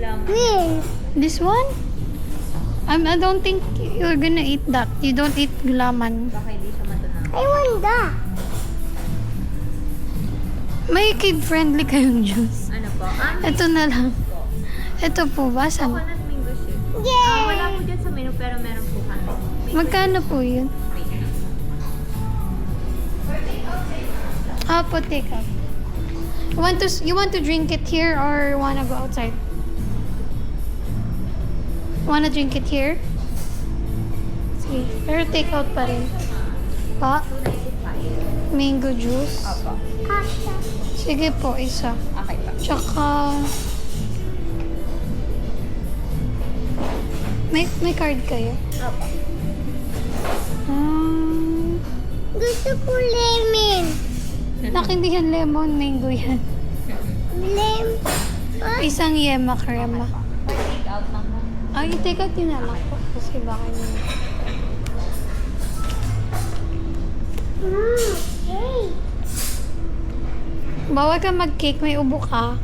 lamang. Where? This one? I don't think you're gonna eat that. You don't eat gulaman. Baka hindi siya matunaw. I want that. May kid-friendly kayong juice. Ano po? Ito na lang. Po. Ito po ba? Saan? Coconut mango shake. Yay! Wala po dyan sa menu pero meron po kami. Mango Magkano po yun? shake. Ah, po, take up. You want to drink it here or wanna go outside? Wanna drink it here? Sige. Pero take out pa rin. Pa? 295. Mango juice? Opo. Pasta. Sige po, isa. Okay pa. Tsaka... May card kayo? Opo. Gusto ko lemon. Hindi yan lemon, mango yan. Lemon. Isang yema crema. Take out lang po. Ay, take out yun na lang po. Kasi baka yun. Hey. Bawal ka mag-cake, may ubo ka.